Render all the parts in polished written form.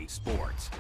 sports.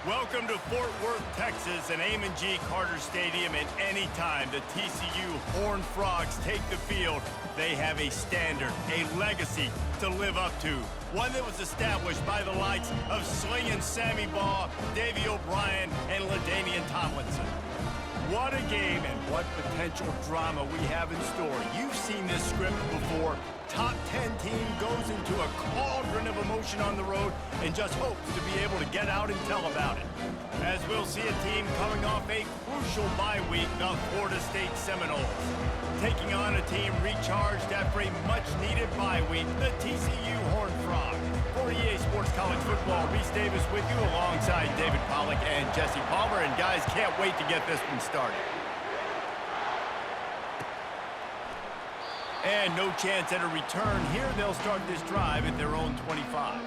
Welcome to Fort Worth, Texas, and Amon G. Carter Stadium, and anytime the TCU Horned Frogs take the field, they have a standard, a legacy to live up to, one that was established by the likes of Slingin' Sammy Baugh, Davey O'Brien, and LaDainian Tomlinson. What a game and what potential drama we have in store. You've seen this script before. Top 10 team goes into a cauldron of emotion on the road and just hopes to be able to get out and tell about it. As we'll see a team coming off a crucial bye week, the Florida State Seminoles. Taking on a team recharged after a much-needed bye week, the TCU Horned Frogs. For EA Sports College Football, Reese Davis with you alongside David Pollack and Jesse Palmer. And guys, can't wait to get this one started. And no chance at a return here. They'll start this drive at their own 25.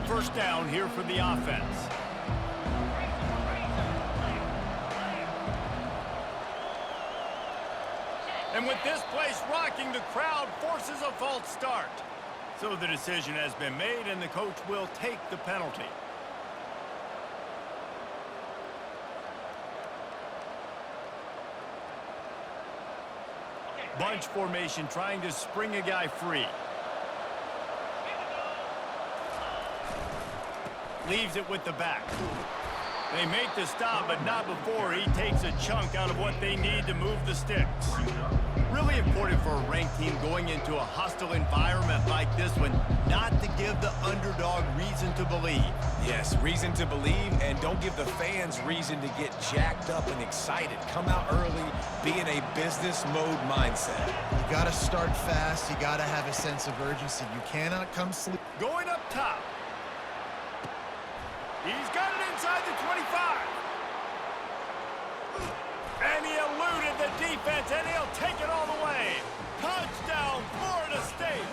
First down here for the offense. And with this place rocking, the crowd forces a false start. So the decision has been made, and the coach will take the penalty. Bunch formation trying to spring a guy free. Leaves it with the back. They make the stop, but not before he takes a chunk out of what they need to move the sticks. Really important for a ranked team going into a hostile environment like this one, not to give the underdog reason to believe. Yes, reason to believe, and don't give the fans reason to get jacked up and excited. Come out early, be in a business mode mindset. You got to start fast. You got to have a sense of urgency. You cannot come sleep. Going up top. He's got it inside the 25. And he eluded the defense, and he'll take it all the way. Touchdown, Florida State.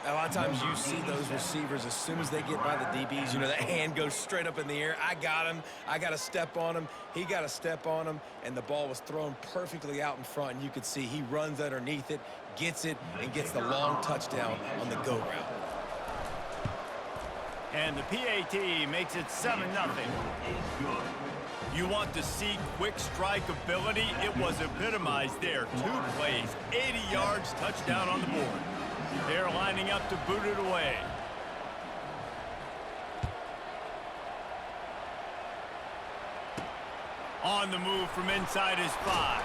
A lot of times you see those receivers, as soon as they get by the DBs, you know, that hand goes straight up in the air. I got him. I got to step on him. He got to step on him, and the ball was thrown perfectly out in front, and you could see he runs underneath it, gets it, and gets the long touchdown on the go route. And the PAT makes it 7-0. You want to see quick strike ability? It was epitomized there. 2 plays, 80 yards, touchdown on the board. They're lining up to boot it away. On the move from inside his 5.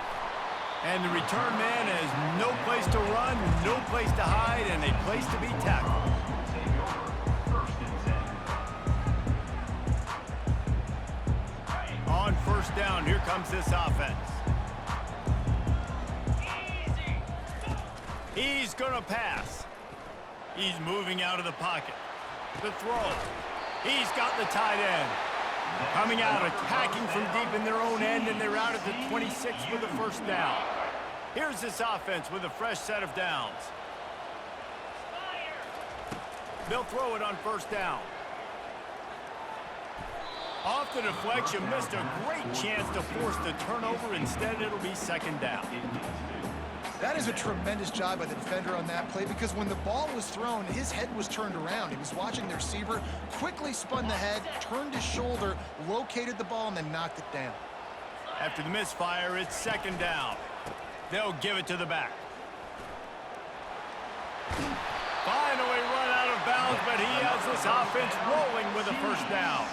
And the return man has no place to run, no place to hide, and a place to be tackled. On first down, here comes this offense. He's gonna pass. He's moving out of the pocket. The throw. He's got the tight end. Coming out, attacking from deep in their own end, and they're out at the 26 for the first down. Here's this offense with a fresh set of downs. They'll throw it on first down. Off the deflection, missed a great chance to force the turnover. Instead, it'll be second down. That is a tremendous job by the defender on that play, because when the ball was thrown, his head was turned around. He was watching the receiver, quickly spun the head, turned his shoulder, located the ball, and then knocked it down. After the misfire, it's second down. They'll give it to the back. Finally run out of bounds, but he has this offense rolling with a first down.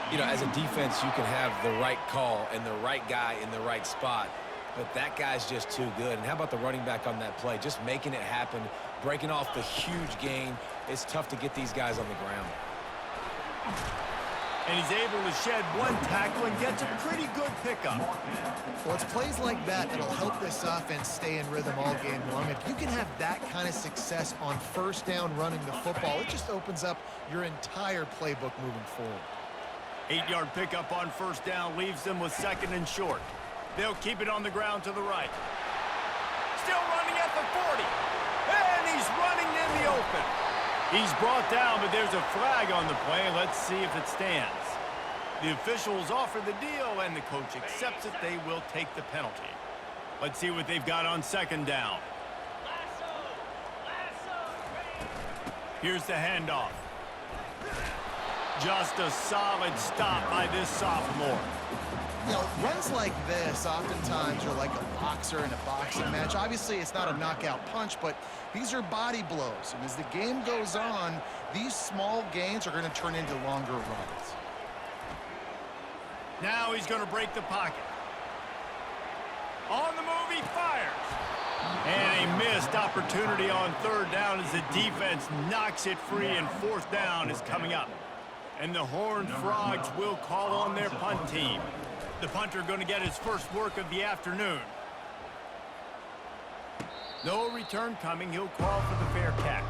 You know, as a defense, you can have the right call and the right guy in the right spot, but that guy's just too good. And how about the running back on that play? Just making it happen, breaking off the huge gain. It's tough to get these guys on the ground. And he's able to shed 1 tackle and gets a pretty good pickup. Well, it's plays like that that'll help this offense stay in rhythm all game long. If you can have that kind of success on first down running the football, it just opens up your entire playbook moving forward. 8-yard pickup on first down leaves them with second and short. They'll keep it on the ground to the right. Still running at the 40. And he's running in the open. He's brought down, but there's a flag on the play. Let's see if it stands. The officials offer the deal, and the coach accepts it. They will take the penalty. Let's see what they've got on second down. Here's the handoff. Just a solid stop by this sophomore. You know, runs like this oftentimes are like a boxer in a boxing match. Obviously, it's not a knockout punch, but these are body blows. And as the game goes on, these small gains are going to turn into longer runs. Now he's going to break the pocket. On the move, he fires. And a missed opportunity on third down as the defense knocks it free, and fourth down is coming up. And the Horned Frogs will call on their punt team. The punter going to get his first work of the afternoon. No return coming. He'll call for the fair catch.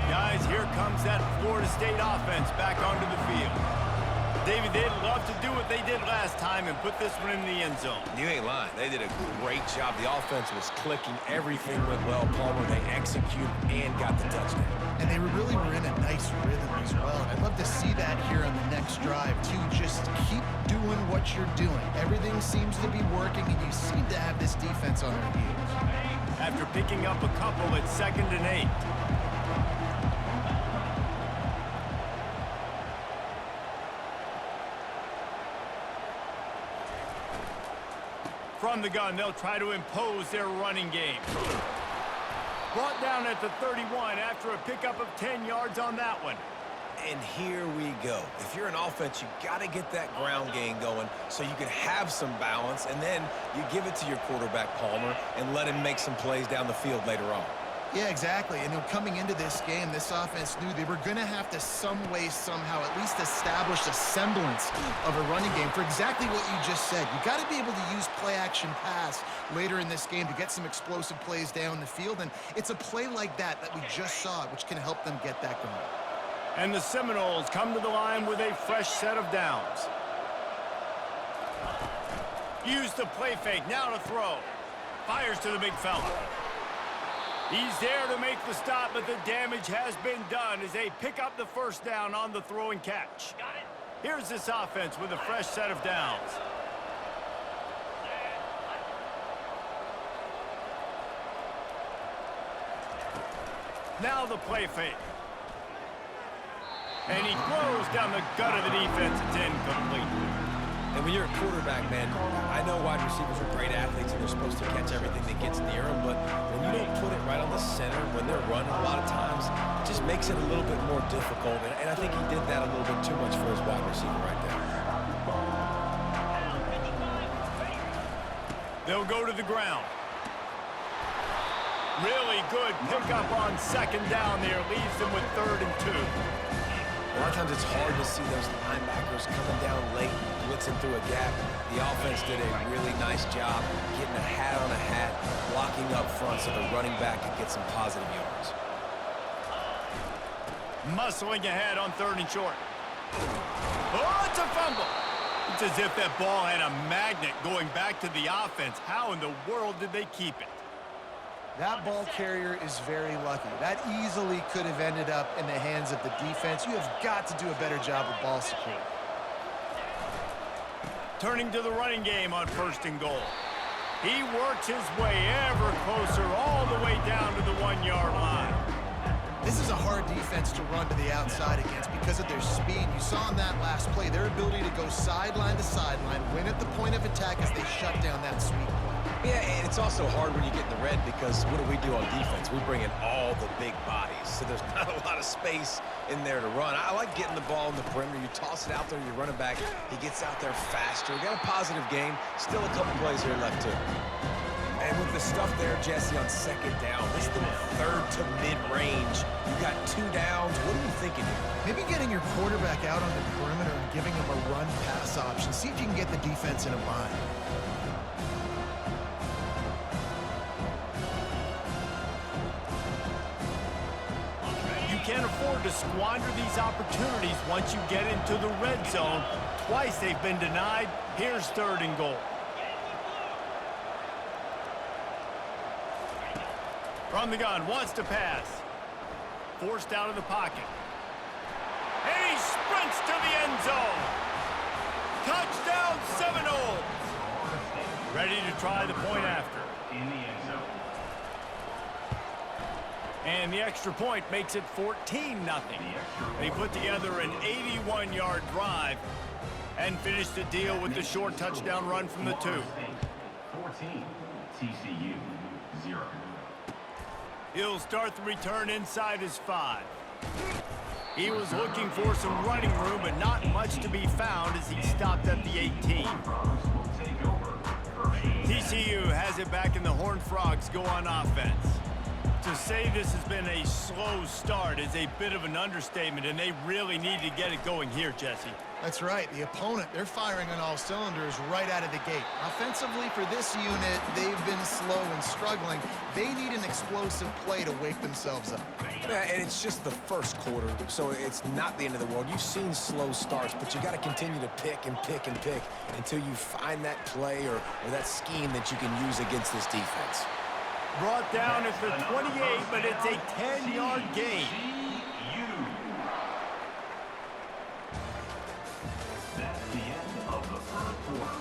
Guys, here comes that Florida State offense back onto the field. David, they'd love to do what they did last time and put this one in the end zone. You ain't lying. They did a great job. The offense was clicking. Everything went well. Palmer, they executed and got the touchdown. And they really were in a nice rhythm as well. And I'd love to see that here on the next drive, too. Just keep doing what you're doing. Everything seems to be working, and you seem to have this defense on their heels. After picking up a couple at 2nd and 8. From the gun, they'll try to impose their running game. Brought down at the 31 after a pickup of 10 yards on that one. And here we go. If you're an offense, you got to get that ground game going so you can have some balance, and then you give it to your quarterback, Palmer, and let him make some plays down the field later on. Yeah, exactly. And coming into this game, this offense knew they were going to have to some way, somehow, at least establish a semblance of a running game for exactly what you just said. You got to be able to use play-action pass later in this game to get some explosive plays down the field. And it's a play like that we just saw, which can help them get that going. And the Seminoles come to the line with a fresh set of downs. Use the play fake, now to throw. Fires to the big fella. He's there to make the stop, but the damage has been done as they pick up the first down on the throw and catch. Here's this offense with a fresh set of downs. Now the play fake. And he throws down the gut of the defense. It's incomplete. And when you're a quarterback, man, I know wide receivers are great athletes and they're supposed to catch everything that gets near them, but when you don't put it right on the center, when they're running a lot of times, it just makes it a little bit more difficult. And I think he did that a little bit too much for his wide receiver right there. They'll go to the ground. Really good pickup on 2nd down there. Leaves them with 3rd and 2. A lot of times it's hard to see those linebackers coming down late, blitzing through a gap. The offense did a really nice job getting a hat on a hat, blocking up front so the running back could get some positive yards. Muscling ahead on 3rd and short. Oh, it's a fumble. It's as if that ball had a magnet going back to the offense. How in the world did they keep it? That ball carrier is very lucky. That easily could have ended up in the hands of the defense. You have got to do a better job of ball security. Turning to the running game on 1st and goal. He works his way ever closer all the way down to the 1-yard line. This is a hard defense to run to the outside against because of their speed. You saw in that last play their ability to go sideline to sideline, win at the point of attack as they shut down that sweep play. Yeah, and it's also hard when you get in the red because what do we do on defense? We bring in all the big bodies, so there's not a lot of space in there to run. I like getting the ball in the perimeter. You toss it out there, you run it back. He gets out there faster. Got a positive game. Still a couple plays here left, too. And with the stuff there, Jesse, on 2nd down, this is the 3rd to mid-range. You got 2 downs. What are you thinking here? Maybe getting your quarterback out on the perimeter and giving him a run-pass option. See if you can get the defense in a bind. Can't afford to squander these opportunities once you get into the red zone. Twice they've been denied. Here's 3rd and goal. From the gun, wants to pass. Forced out of the pocket. And he sprints to the end zone. Touchdown, Seminoles. ready to try the point after. In the end zone. And the extra point makes it 14-0. They put together an 81-yard drive and finished the deal with the short touchdown run from the 2. 14, TCU 0. He'll start the return inside his 5. He was looking for some running room, but not much to be found as he stopped at the 18. TCU has it back and the Horned Frogs go on offense. To say this has been a slow start is a bit of an understatement, and they really need to get it going here, Jesse. That's right. The opponent, they're firing on all cylinders right out of the gate. Offensively for this unit, they've been slow and struggling. They need an explosive play to wake themselves up. Yeah, and it's just the first quarter, so it's not the end of the world. You've seen slow starts, but you got to continue to pick and pick and pick until you find that play or that scheme that you can use against this defense. Brought down at the 28, but it's a 10-yard gain. That's the end of the first quarter.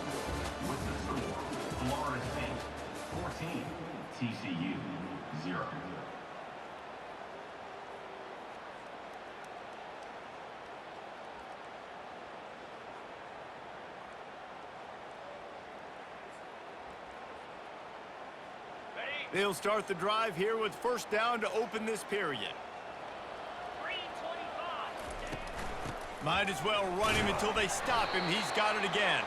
With the score, Florida State 14, TCU 0. They'll start the drive here with first down to open this period. Might as well run him until they stop him. He's got it again.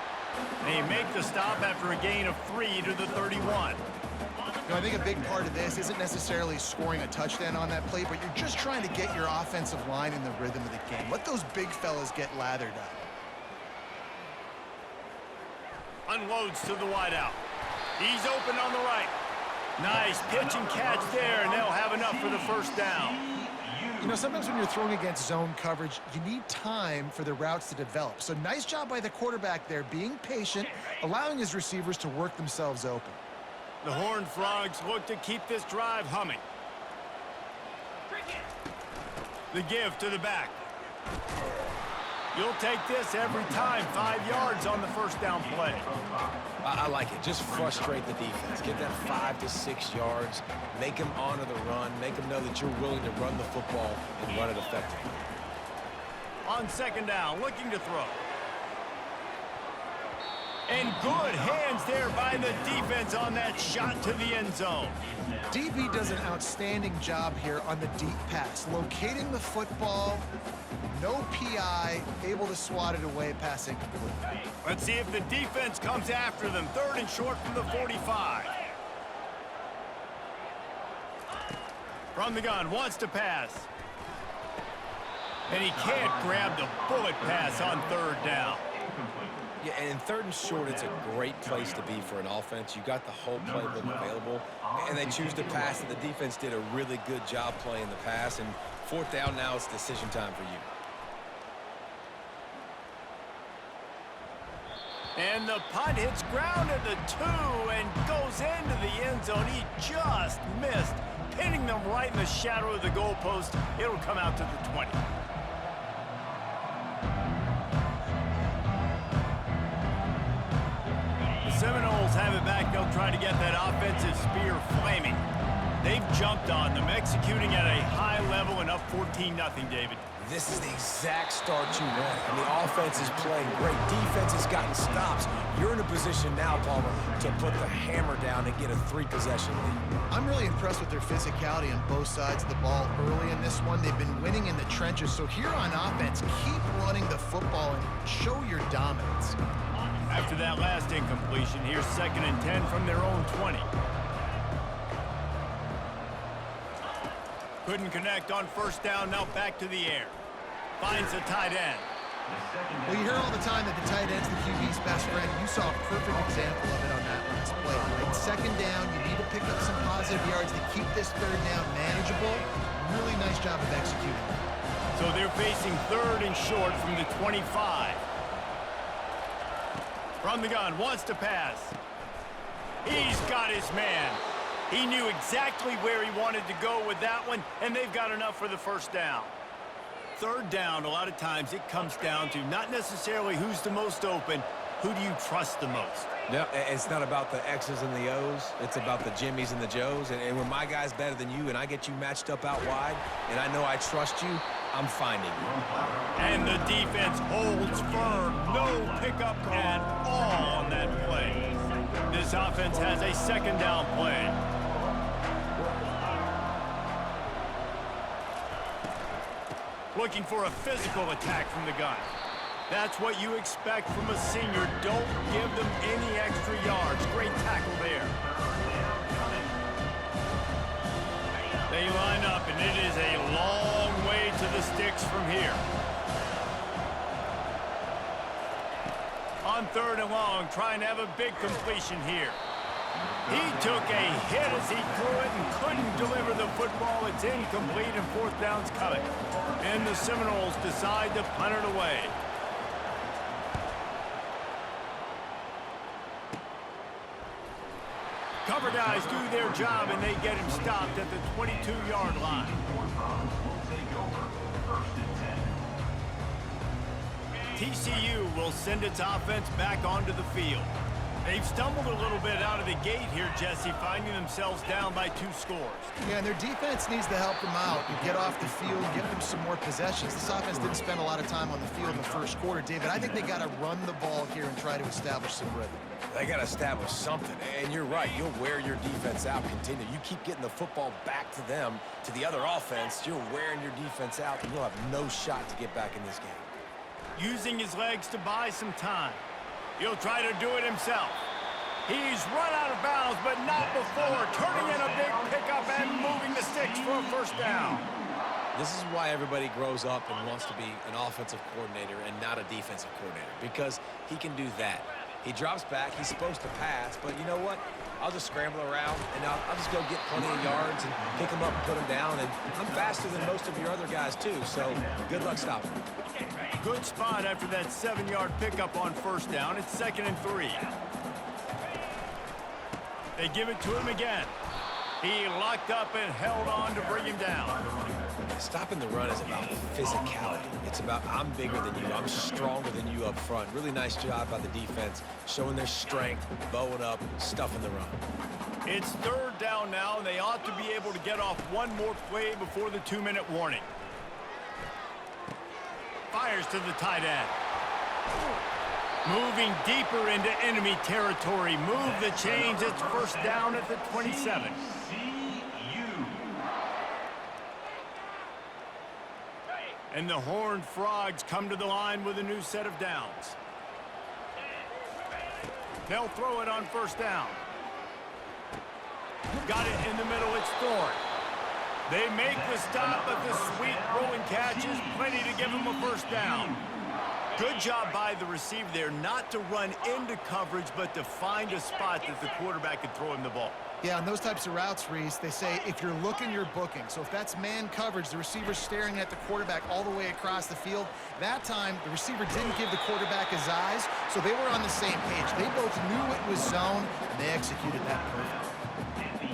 They make the stop after a gain of 3 to the 31. I think a big part of this isn't necessarily scoring a touchdown on that play, but you're just trying to get your offensive line in the rhythm of the game. Let those big fellas get lathered up. Unloads to the wideout. He's open on the right. Nice pitch and catch there, and they'll have enough for the first down. You know, sometimes when you're throwing against zone coverage, you need time for the routes to develop. So nice job by the quarterback there, being patient, allowing his receivers to work themselves open. The Horned Frogs look to keep this drive humming. The give to the back. You'll take this every time. 5 yards on the first down play. I like it. Just frustrate the defense. Get that 5 to 6 yards. Make them honor the run. Make them know that you're willing to run the football and run it effectively. On second down, looking to throw. And good hands there by the defense on that shot to the end zone. DB does an outstanding job here on the deep pass, locating the football, no PI, able to swat it away, pass incomplete. Let's see if the defense comes after them. 3rd and short from the 45. From the gun, wants to pass. And he can't grab the bullet pass on 3rd down. Yeah, and in 3rd and short, it's a great place to be for an offense. You got the whole playbook available, and they choose to pass, and the defense did a really good job playing the pass. And 4th down now, it's decision time for you. And the punt hits ground at the 2 and goes into the end zone. He just missed, pinning them right in the shadow of the goalpost. It'll come out to the 20. Seminoles have it back. They'll try to get that offensive spear flaming. They've jumped on them, executing at a high level and up 14-0, David. This is the exact start you want. And the offense is playing great. Defense has gotten stops. You're in a position now, Palmer, to put the hammer down and get a 3-possession lead. I'm really impressed with their physicality on both sides of the ball early in this one. They've been winning in the trenches. So here on offense, keep running the football and show your dominance. After that last incompletion, here's 2nd and 10 from their own 20. Couldn't connect on first down, now back to the air. Finds the tight end. Well, you hear all the time that the tight end's the QB's best friend. You saw a perfect example of it on that last play. Right? 2nd down, you need to pick up some positive yards to keep this 3rd down manageable. Really nice job of executing. So they're facing 3rd and short from the 25. From the gun, wants to pass. He's got his man. He knew exactly where he wanted to go with that one, and they've got enough for the first down. 3rd down, a lot of times it comes down to not necessarily who's the most open, who do you trust the most? No, it's not about the X's and the O's. It's about the Jimmys and the Joes. And when my guy's better than you and I get you matched up out wide and I know I trust you, I'm finding you. And the defense holds firm. No pickup at all on that play. This offense has a second down play. Looking for a physical attack from the gun. That's what you expect from a senior. Don't give them any extra yards. Great tackle there. They line up, and it is a long way to the sticks from here. On 3rd and long, trying to have a big completion here. He took a hit as he threw it and couldn't deliver the football. It's incomplete, and 4th down's coming. And the Seminoles decide to punt it away. Cover guys do their job, and they get him stopped at the 22-yard line. TCU will send its offense back onto the field. They've stumbled a little bit out of the gate here, Jesse, finding themselves down by 2 scores. Yeah, and their defense needs to help them out and get off the field, get them some more possessions. This offense didn't spend a lot of time on the field in the first quarter, David. I think they got to run the ball here and try to establish some rhythm. They got to establish something. And you're right. You'll wear your defense out. Continue. You keep getting the football back to them, to the other offense. You're wearing your defense out, and you'll have no shot to get back in this game. Using his legs to buy some time. He'll try to do it himself. He's run out of bounds, but not before. Turning in a big pickup and moving the sticks for a 1st down. This is why everybody grows up and wants to be an offensive coordinator and not a defensive coordinator, because he can do that. He drops back. He's supposed to pass, but you know what? I'll just scramble around, and I'll just go get plenty of yards and pick him up and put him down. And I'm faster than most of your other guys, too, so good luck stopping him. Good spot after that 7-yard pickup on 1st down. It's 2nd and 3. They give it to him again. He locked up and held on to bring him down. Stopping the run is about physicality. It's about I'm bigger than you. I'm stronger than you up front. Really nice job by the defense, showing their strength, bowing up, stuffing the run. It's 3rd down now, and they ought to be able to get off one more play before the 2-minute warning. Fires to the tight end. Moving deeper into enemy territory. Move the chains. It's 1st down at the 27. And the Horned Frogs come to the line with a new set of downs. They'll throw it on 1st down. Got it in the middle. It's Thorne. They make the stop, but the sweet rolling catch is plenty to give them a 1st down. Good job by the receiver there, not to run into coverage, but to find a spot that the quarterback could throw him the ball. Yeah, on those types of routes, Reese, they say if you're looking, you're booking. So if that's man coverage, the receiver's staring at the quarterback all the way across the field. That time, the receiver didn't give the quarterback his eyes, so they were on the same page. They both knew it was zone, and they executed that perfectly.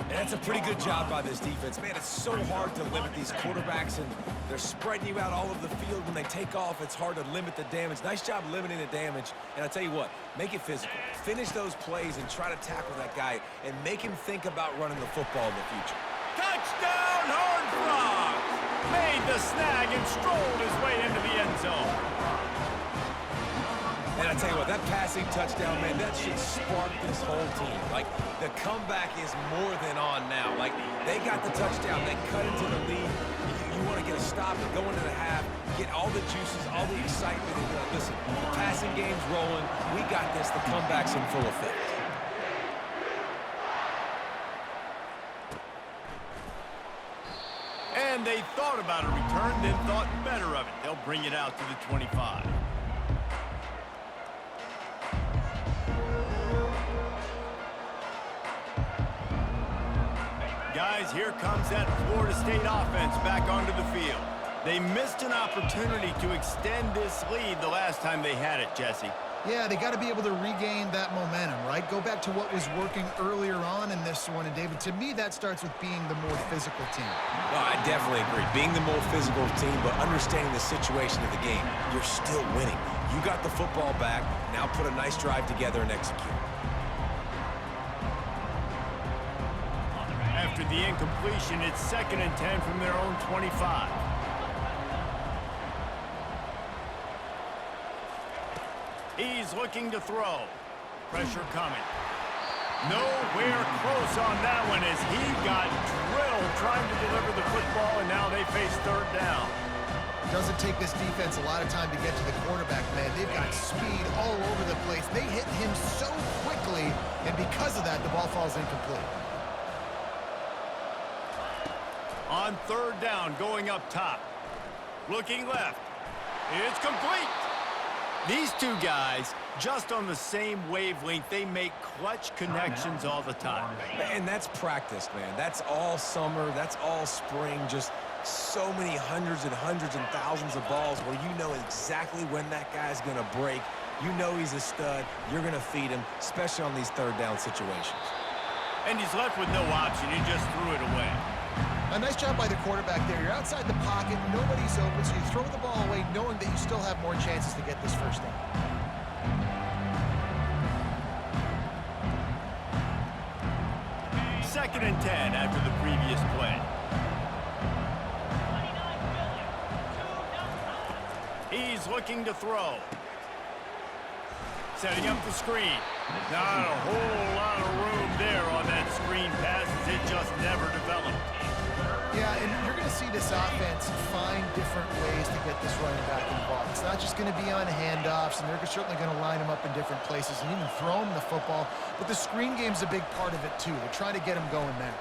And that's a pretty good job by this defense. Man, it's so hard to limit these quarterbacks, and they're spreading you out all over the field. When they take off, it's hard to limit the damage. Nice job limiting the damage. And I tell you what, make it physical. Finish those plays and try to tackle that guy and make him think about running the football in the future. Touchdown, Horned Frogs! Made the snag and strolled his way into the end zone. And I tell you what, that passing touchdown, man, that should spark this whole team. Like, the comeback is more than on now. Like, they got the touchdown. They cut into the lead. You want to get a stop and go into the half, get all the juices, all the excitement. And listen, the passing game's rolling. We got this. The comeback's in full effect. And they thought about a return, then thought better of it. They'll bring it out to the 25. Guys, here comes that Florida State offense back onto the field. They missed an opportunity to extend this lead the last time they had it, Jesse. Yeah, they got to be able to regain that momentum, right? Go back to what was working earlier on in this one. And, David, to me, that starts with being the more physical team. Well, I definitely agree. Being the more physical team, but understanding the situation of the game. You're still winning. You got the football back. Now put a nice drive together and execute. After the incompletion, it's 2nd and 10 from their own 25. He's looking to throw. Pressure coming. Nowhere close on that one as he got drilled trying to deliver the football, and now they face 3rd down. Doesn't take this defense a lot of time to get to the quarterback, man. They've got speed all over the place. They hit him so quickly, and because of that, the ball falls incomplete. On 3rd down, going up top. Looking left. It's complete. These two guys, just on the same wavelength, they make clutch connections all the time. And that's practice, man. That's all summer. That's all spring. Just so many hundreds and thousands of balls where you know exactly when that guy's going to break. You know he's a stud. You're going to feed him, especially on these 3rd down situations. And he's left with no option. He just threw it away. A nice job by the quarterback there. You're outside the pocket, nobody's open, so you throw the ball away knowing that you still have more chances to get this 1st down. Second and 10 after the previous play. He's looking to throw. Setting up the screen. Not a whole lot of room there on that screen pass as it just never developed. Yeah, and you're going to see this offense find different ways to get this running back involved. It's not just going to be on handoffs, and they're certainly going to line him up in different places and even throw him the football. But the screen game's a big part of it, too. They're trying to get him going there.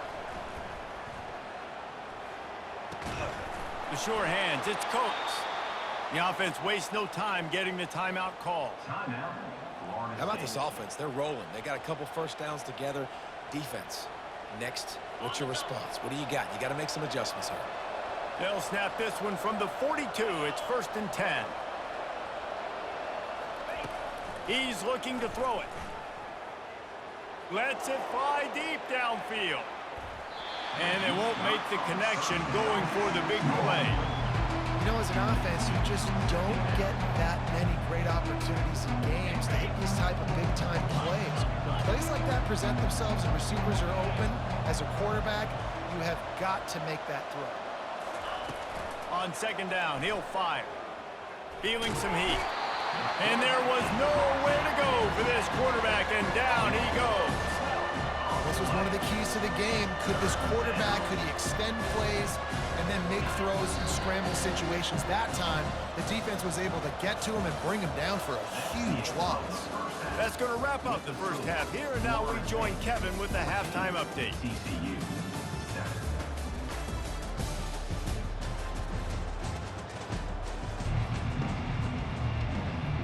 The sure hands, it's Coates. The offense wastes no time getting the timeout call. How about this offense? They're rolling. They got a couple 1st downs together. Defense. Next, what's your response? What do you got? You got to make some adjustments here. They'll snap this one from the 42. It's 1st and 10. He's looking to throw it. Lets it fly deep downfield. And they won't make the connection going for the big play. You know, as an offense, you just don't get that many great opportunities in games to hit these type of big-time plays. When plays like that present themselves and receivers are open, as a quarterback, you have got to make that throw. On 2nd down, he'll fire. Feeling some heat. And there was nowhere to go for this quarterback, and down he goes. This was one of the keys to the game. Could this quarterback, could he extend plays and then make throws in scramble situations? That time, the defense was able to get to him and bring him down for a huge loss. That's going to wrap up the 1st half here, and now we join Kevin with the halftime update. TCU 7.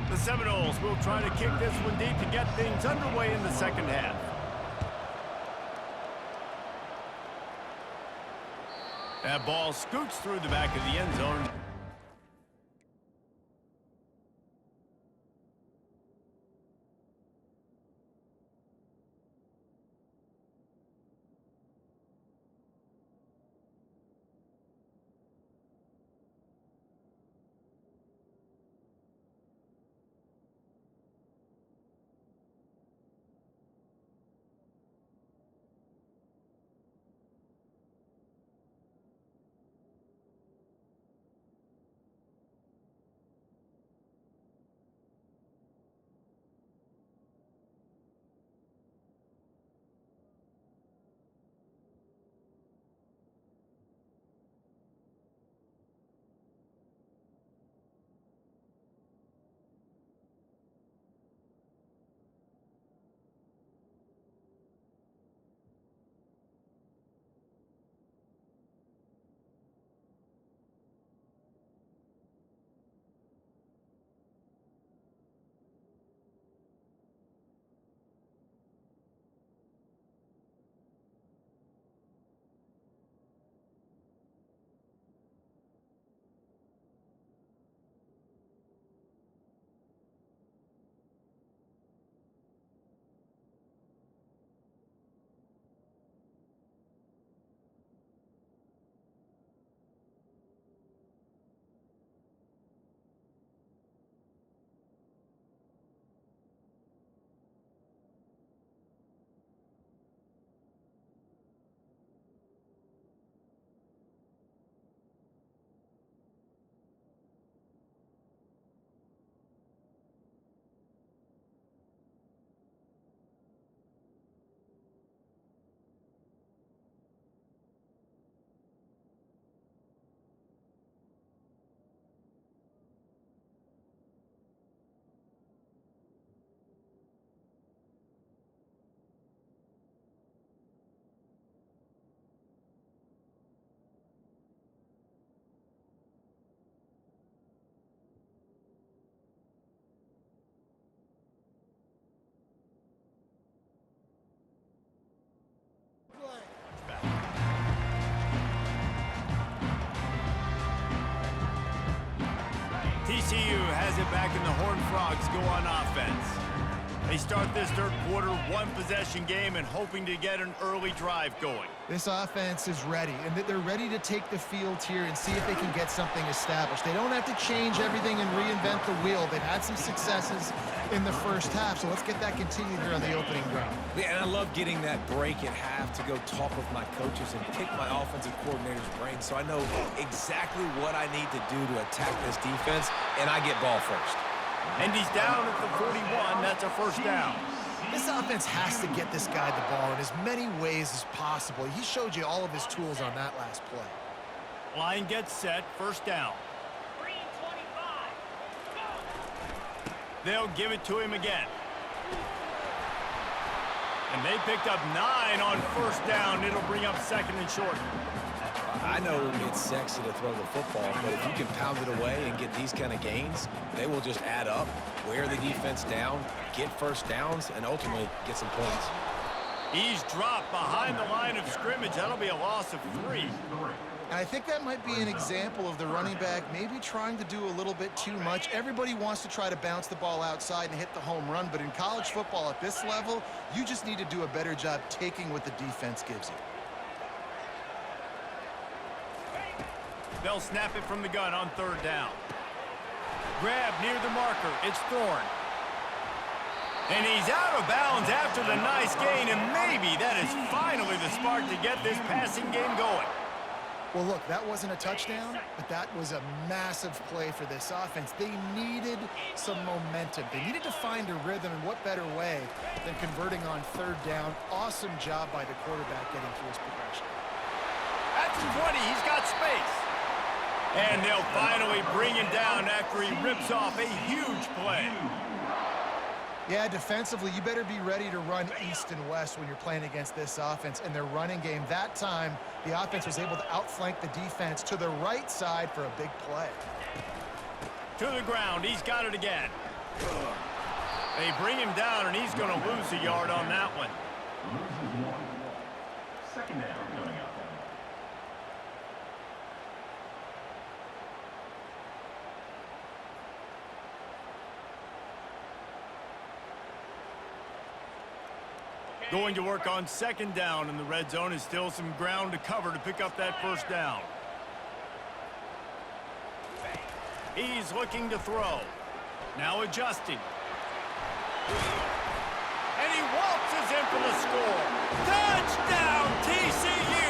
The Seminoles will try to kick this one deep to get things underway in the 2nd half. That ball scoots through the back of the end zone. TCU has it back, and the Horned Frogs go on offense. They start this third quarter one-possession game and hoping to get an early drive going. This offense is ready, and they're ready to take the field here and see if they can get something established. They don't have to change everything and reinvent the wheel. They've had some successes in the first half, so let's get that continued here on the opening drive. Yeah, and I love getting that break at half to go talk with my coaches and pick my offensive coordinator's brain so I know exactly what I need to do to attack this defense, and I get ball first. And he's down at the 41. That's a first down. This offense has to get this guy the ball in as many ways as possible. He showed you all of his tools on that last play. Line gets set, first down. They'll give it to him again. And they picked up 9 on first down. It'll bring up second and short. I know it's sexy to throw the football, but if you can pound it away and get these kind of gains, they will just add up, wear the defense down, get first downs, and ultimately get some points. He's dropped behind the line of scrimmage. That'll be a loss of 3. And I think that might be an example of the running back maybe trying to do a little bit too much. Everybody wants to try to bounce the ball outside and hit the home run, but in college football at this level, you just need to do a better job taking what the defense gives you. They'll snap it from the gun on third down. Grab near the marker. It's Thorne. And he's out of bounds after the nice gain, and maybe that is finally the spark to get this passing game going. Well, look, that wasn't a touchdown, but that was a massive play for this offense. They needed some momentum. They needed to find a rhythm, and what better way than converting on third down. Awesome job by the quarterback getting through his progression. At the 20, he's got space. And they'll finally bring him down after he rips off a huge play. Yeah, defensively, you better be ready to run east and west when you're playing against this offense and their running game. That time, the offense was able to outflank the defense to the right side for a big play. To the ground, he's got it again. They bring him down, and he's going to lose a yard on that one. Loses 1. Second down coming up. Going to work on second down in the red zone, is still some ground to cover to pick up that first down. He's looking to throw. Now adjusting. And he waltzes in for the score. Touchdown, TCU!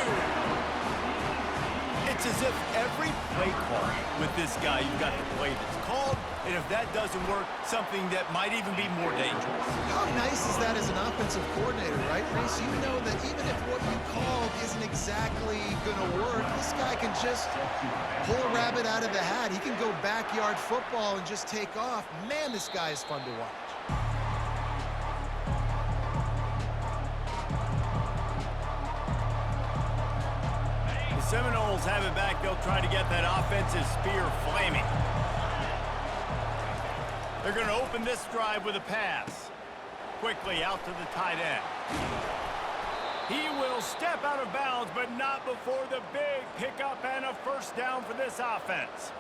It's as if every play call with this guy, you've got the play that's called, and if that doesn't work, something that might even be more dangerous. How nice is that as an offensive coordinator, right, Reese? You know that even if what you called isn't exactly going to work, this guy can just pull a rabbit out of the hat. He can go backyard football and just take off. Man, this guy is fun to watch. The Seminoles have it back. They'll try to get that offensive spear flaming. They're going to open this drive with a pass. Quickly out to the tight end. He will step out of bounds, but not before the big pickup and a first down for this offense.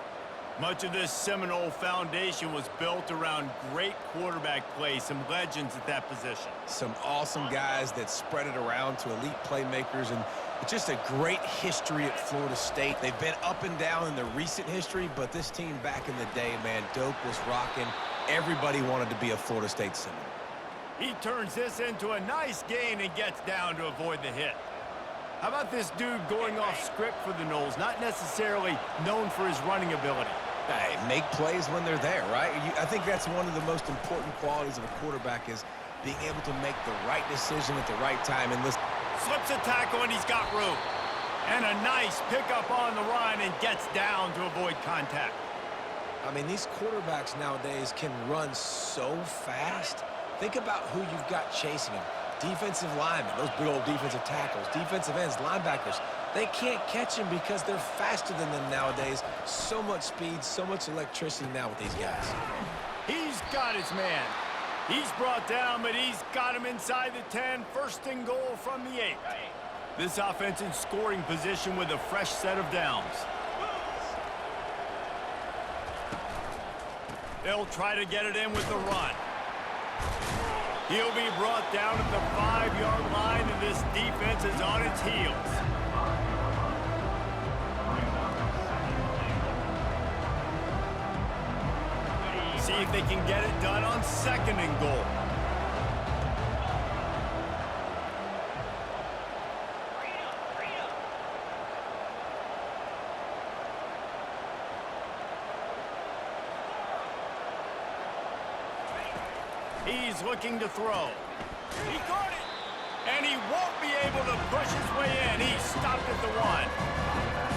Much of this Seminole foundation was built around great quarterback play, some legends at that position. Some awesome guys that spread it around to elite playmakers, and just a great history at Florida State. They've been up and down in the recent history, but this team back in the day, man, Doak was rocking. Everybody wanted to be a Florida State Seminole. He turns this into a nice gain and gets down to avoid the hit. How about this dude going off script for the Noles, not necessarily known for his running ability? Hey, make plays when they're there, right? I think that's one of the most important qualities of a quarterback is being able to make the right decision at the right time. And listen, slips a tackle, and he's got room. And a nice pickup on the run and gets down to avoid contact. I mean, these quarterbacks nowadays can run so fast. Think about who you've got chasing them. Defensive linemen, those big old defensive tackles, defensive ends, linebackers. They can't catch him because they're faster than them nowadays. So much speed, so much electricity now with these guys. He's got his man. He's brought down, but he's got him inside the 10. First and goal from the 8. This offense in scoring position with a fresh set of downs. They'll try to get it in with the run. He'll be brought down at the 5-yard line, and this defense is on its heels. See if they can get it done on 2nd and goal. He's looking to throw. He caught it. And he won't be able to push his way in. He stopped at the 1.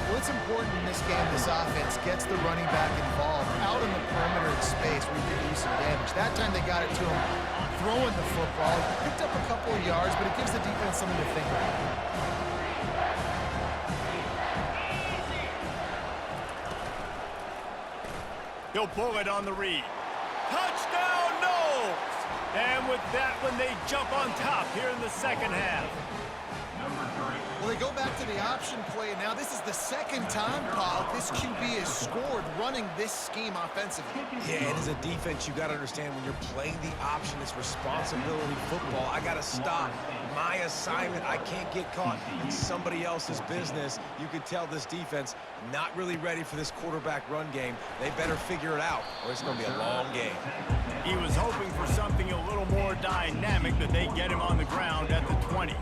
Well, it's important in this game this offense gets the running back involved out in the perimeter in space where he could do some damage. That time they got it to him throwing the football. Picked up a couple of yards, but it gives the defense something to think about. He'll pull it on the read. Touchdown, no! And with that one, they jump on top here in the 2nd half. Well, they go back to the option play. Now, this is the 2nd time, Paul, this QB has scored running this scheme offensively. Yeah, and as a defense, you got to understand when you're playing the option, it's responsibility football. I got to stop my assignment. I can't get caught in somebody else's business. You could tell this defense not really ready for this quarterback run game. They better figure it out, or it's going to be a long game. He was hoping for something a little more dynamic, but they get him on the ground at the 20.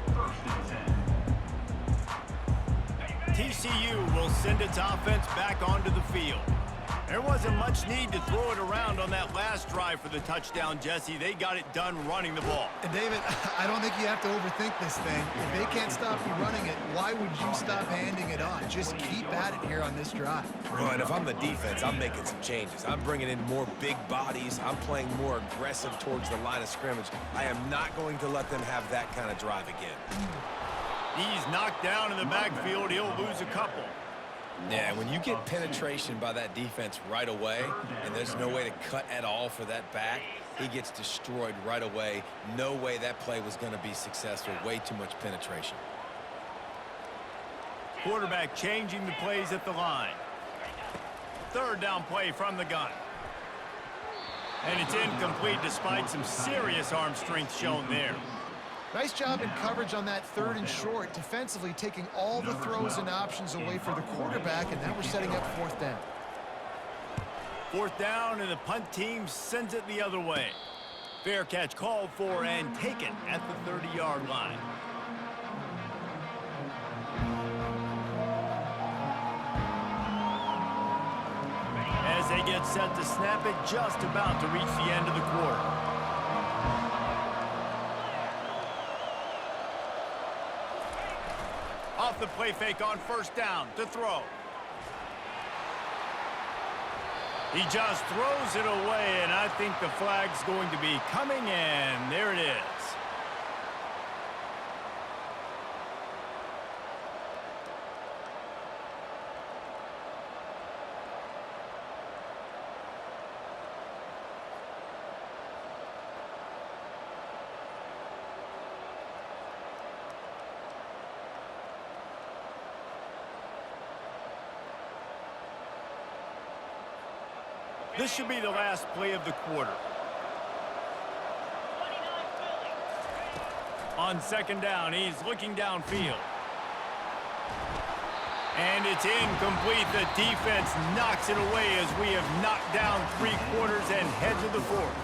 TCU will send its offense back onto the field. There wasn't much need to throw it around on that last drive for the touchdown, Jesse. They got it done running the ball. And David, I don't think you have to overthink this thing. If they can't stop you running it, why would you stop handing it on? Just keep at it here on this drive. Right, if I'm the defense, I'm making some changes. I'm bringing in more big bodies. I'm playing more aggressive towards the line of scrimmage. I am not going to let them have that kind of drive again. He's knocked down in the backfield. He'll lose a couple. Yeah, when you get penetration by that defense right away, and there's no way to cut at all for that back, he gets destroyed right away. No way that play was going to be successful. Way too much penetration. Quarterback changing the plays at the line. 3rd down play from the gun. And it's incomplete despite some serious arm strength shown there. Nice job in coverage on that 3rd and short, defensively taking all the throws and options away for the quarterback, and now we're setting up 4th down. 4th down, and the punt team sends it the other way. Fair catch called for and taken at the 30-yard line. As they get set to snap it, just about to reach the end of the quarter. Off the play fake on 1st down to throw. He just throws it away, and I think the flag's going to be coming in. There it is. This should be the last play of the quarter. On 2nd down, he's looking downfield. And it's incomplete. The defense knocks it away as we have knocked down 3 quarters and head to the 4th.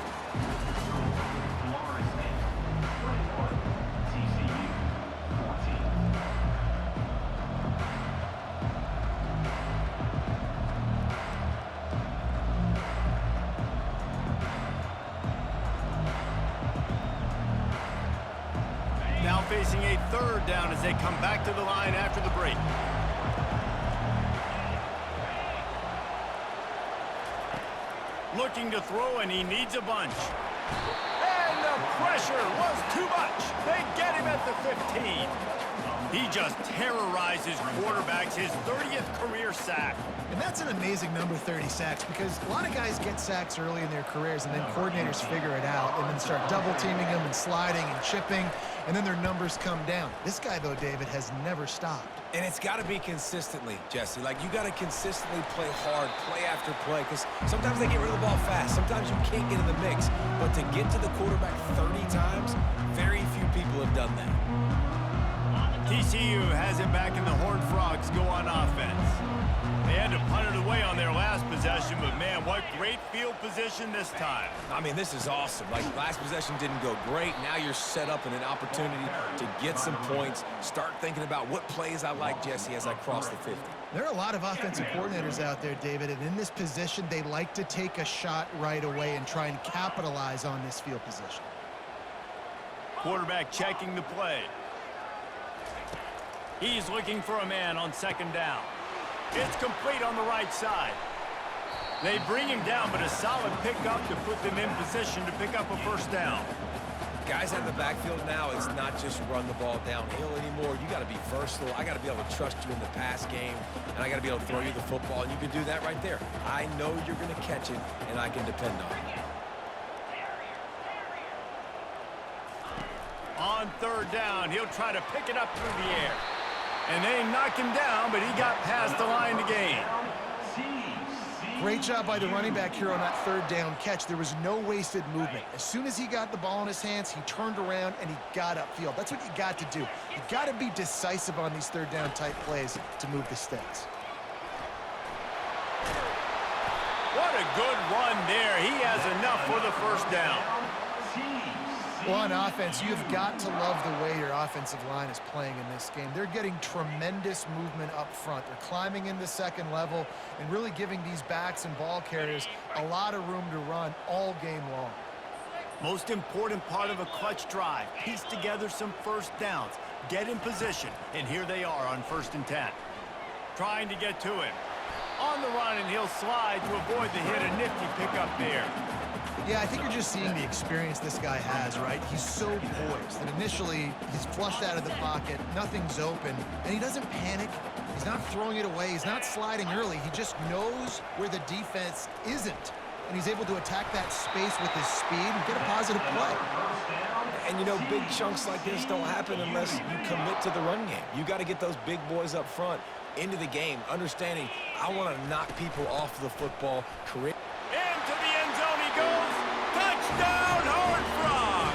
Now facing a 3rd down as they come back to the line after the break. Looking to throw, and he needs a bunch. And the pressure was too much. They get him at the 15. He just terrorizes quarterbacks, his 30th career sack. And that's an amazing number, 30 sacks, because a lot of guys get sacks early in their careers, and then coordinators figure it out and then start double-teaming them and sliding and chipping, and then their numbers come down. This guy, though, David, has never stopped. And it's got to be consistently, Jesse. Like, you got to consistently play hard, play after play, because sometimes they get rid of the ball fast. Sometimes you can't get in the mix. But to get to the quarterback 30 times, very few people have done that. TCU has it back, and the Horned Frogs go on offense. They had to punt it away on their last possession, but man, what great field position this time. I mean, this is awesome. Like, last possession didn't go great. Now you're set up in an opportunity to get some points. Start thinking about what plays I like, Jesse, as I cross the 50. There are a lot of offensive coordinators out there, David, and in this position, they like to take a shot right away and try and capitalize on this field position. Quarterback checking the play. He's looking for a man on second down. It's complete on the right side. They bring him down, but a solid pickup to put them in position to pick up a first down. Guys out of the backfield now, it's not just run the ball downhill anymore. You got to be versatile. I got to be able to trust you in the pass game, and I got to be able to throw you the football, and you can do that right there. I know you're going to catch it, and I can depend on it. On third down, he'll try to pick it up through the air. And they knock him down, but he got past the line to gain. Great job by the running back here on that third down catch. There was no wasted movement. As soon as he got the ball in his hands, he turned around and he got upfield. That's what you got to do. You got to be decisive on these third down type plays to move the stakes. What a good run there. He has enough for the first down. Well, on offense, you've got to love the way your offensive line is playing in this game. They're getting tremendous movement up front. They're climbing in the second level and really giving these backs and ball carriers a lot of room to run all game long. Most important part of a clutch drive. Piece together some first downs. Get in position. And here they are on 1st and 10. Trying to get to him. On the run, and he'll slide to avoid the hit. A nifty pickup there. Yeah, I think you're just seeing the experience this guy has, right? He's so poised that initially he's flushed out of the pocket, nothing's open, and he doesn't panic. He's not throwing it away. He's not sliding early. He just knows where the defense isn't, and he's able to attack that space with his speed and get a positive play. And, you know, big chunks like this don't happen unless you commit to the run game. You got to get those big boys up front into the game, understanding I want to knock people off the football, create. Into the end zone he goes. Touchdown, Horned Frogs!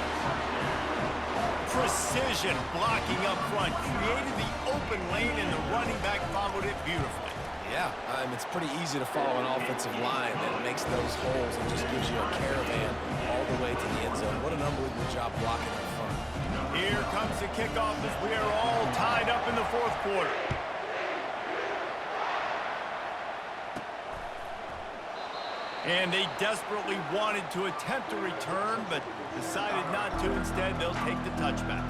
Precision blocking up front created the open lane, and the running back followed it beautifully. Yeah, it's pretty easy to follow an offensive line that makes those holes and just gives you a caravan all the way to the end zone. What an unbelievable job blocking up front. Here comes the kickoff as we are all tied up in the 4th quarter. And they desperately wanted to attempt a return, but decided not to. Instead, they'll take the touchback.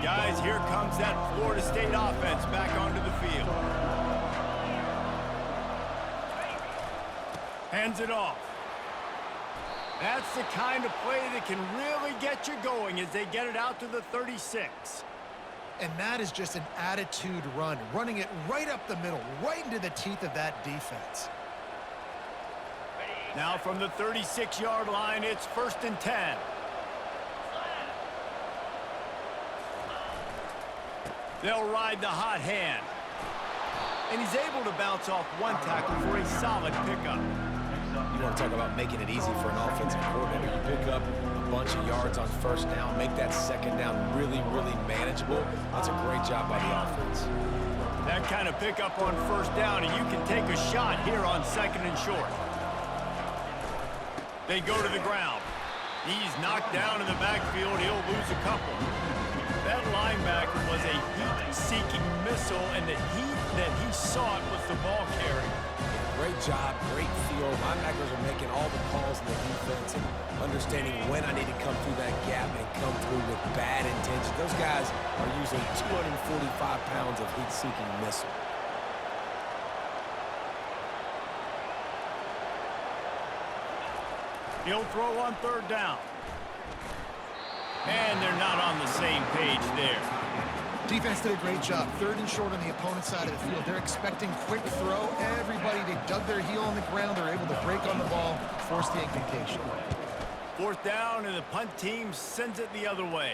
Guys, here comes that Florida State offense back onto the field. Hands it off. That's the kind of play that can really get you going as they get it out to the 36. And that is just an attitude run, running it right up the middle, right into the teeth of that defense. Now from the 36-yard line, it's 1st and 10. They'll ride the hot hand. And he's able to bounce off one tackle for a solid pickup. You want to talk about making it easy for an offensive coordinator. You pick up a bunch of yards on first down, make that second down really, really manageable. That's a great job by the offense. That kind of pickup on first down, and you can take a shot here on 2nd and short. They go to the ground. He's knocked down in the backfield. He'll lose a couple. That linebacker was a heat-seeking missile, and the heat that he sought was the ball carrier. Great job, great feel. Linebackers are making all the calls in the defense and understanding when I need to come through that gap and come through probably with bad intentions. Those guys are using 245 pounds of heat-seeking missile. He'll throw on third down. And they're not on the same page there. Defense did a great job. Third and short on the opponent's side of the field. They're expecting quick throw. Everybody, they dug their heel on the ground. They're able to break on the ball, force the incompletion. Fourth down, and the punt team sends it the other way.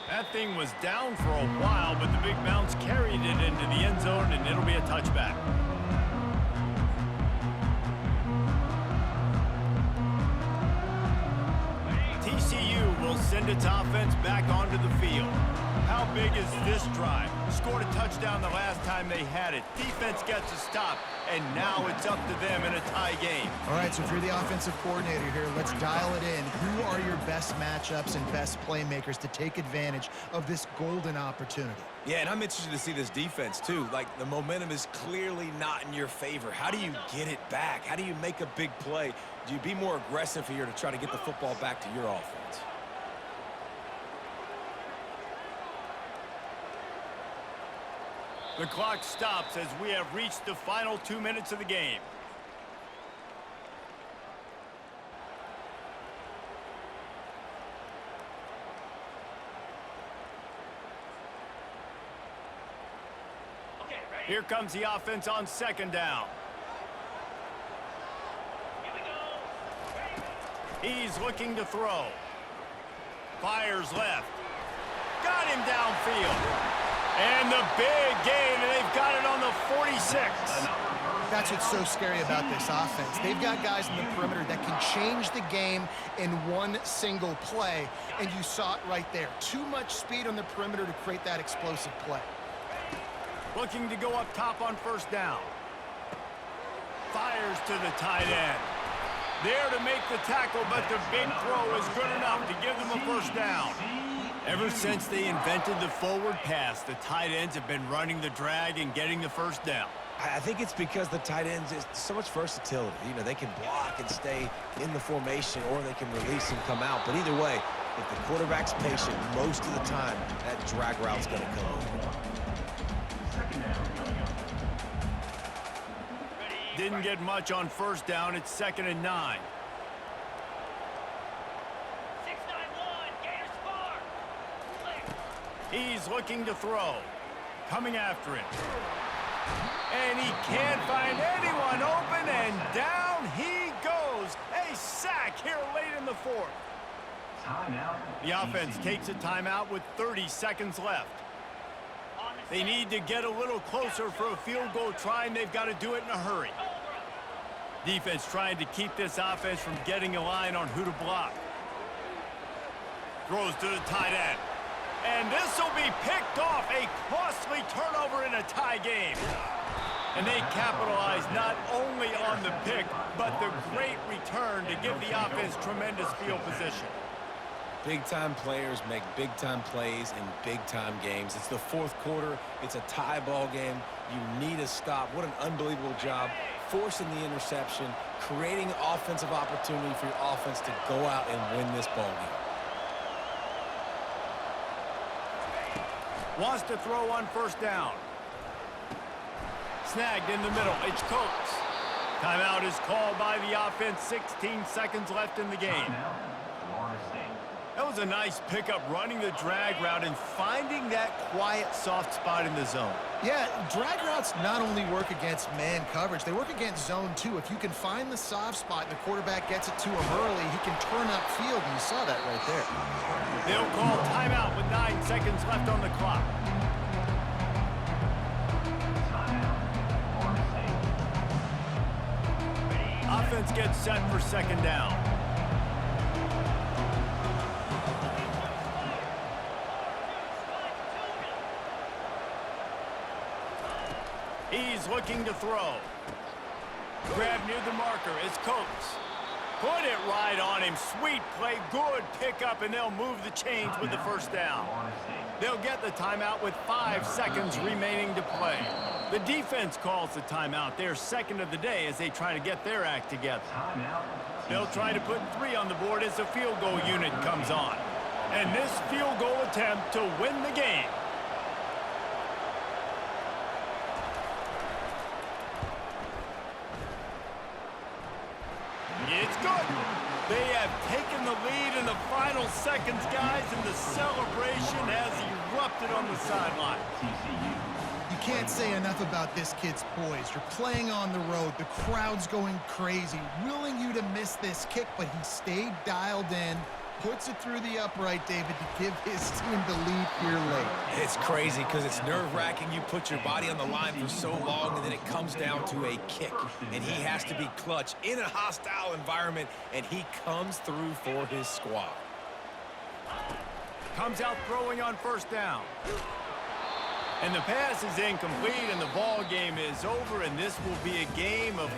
That thing was down for a while, but the big bounce carried it into the end zone, and it'll be a touchback. TCU will send its offense back onto the field. How big is this drive? Scored a touchdown the last time they had it. Defense gets a stop, and now it's up to them in a tie game. All right, so if you're the offensive coordinator here, let's dial it in. Who are your best matchups and best playmakers to take advantage of this golden opportunity? Yeah, and I'm interested to see this defense, too. Like, the momentum is clearly not in your favor. How do you get it back? How do you make a big play? Do you be more aggressive here to try to get the football back to your offense? The clock stops as we have reached the final 2 minutes of the game. Here comes the offense on second down. He's looking to throw. Fires left. Got him downfield. And the big gain, and they've got it on the 46. That's what's so scary about this offense. They've got guys in the perimeter that can change the game in one single play, and you saw it right there. Too much speed on the perimeter to create that explosive play. Looking to go up top on first down. Fires to the tight end. There to make the tackle, but the big throw is good enough to give them a first down. Ever since they invented the forward pass, the tight ends have been running the drag and getting the first down. I think it's because the tight ends is so much versatility. You know, they can block and stay in the formation, or they can release and come out. But either way, if the quarterback's patient, most of the time, that drag route's going to come over. Didn't get much on first down. It's 2nd and 9. He's looking to throw. Coming after him. And he can't find anyone open, and down he goes. A sack here late in the fourth. Timeout. The offense takes a timeout with 30 seconds left. They need to get a little closer for a field goal try, and they've got to do it in a hurry. Defense trying to keep this offense from getting a line on who to block. Throws to the tight end. And this will be picked off. A costly turnover in a tie game. And they capitalize not only on the pick, but the great return to give the offense tremendous field position. Big-time players make big-time plays in big-time games. It's the fourth quarter. It's a tie ball game. You need a stop. What an unbelievable job forcing the interception, creating offensive opportunity for your offense to go out and win this ball game. Wants to throw on first down. Snagged in the middle. It's Coates. Timeout is called by the offense. 16 seconds left in the game. That was a nice pickup, running the drag route and finding that quiet, soft spot in the zone. Yeah, drag routes not only work against man coverage, they work against zone too. If you can find the soft spot and the quarterback gets it to him early, he can turn upfield, and you saw that right there. They'll call timeout with 9 seconds left on the clock. Offense gets set for second down. He's looking to throw. Grab near the marker. It's Coates. Put it right on him. Sweet play. Good pickup, and they'll move the chains with the first down. They'll get the timeout with 5 seconds remaining to play. The defense calls the timeout. They're second of the day as they try to get their act together. They'll try to put 3 on the board as the field goal unit comes on. And this field goal attempt to win the game. It's good. They have taken the lead in the final seconds, guys, and the celebration has erupted on the sideline. You can't say enough about this kid's poise. You're playing on the road. The crowd's going crazy, willing you to miss this kick, but he stayed dialed in, puts it through the upright, David, to give his team the lead here late. It's crazy because it's nerve-wracking. You put your body on the line for so long, and then it comes down to a kick. And he has to be clutch in a hostile environment, and he comes through for his squad. Comes out throwing on first down. And the pass is incomplete, and the ball game is over, and this will be a game of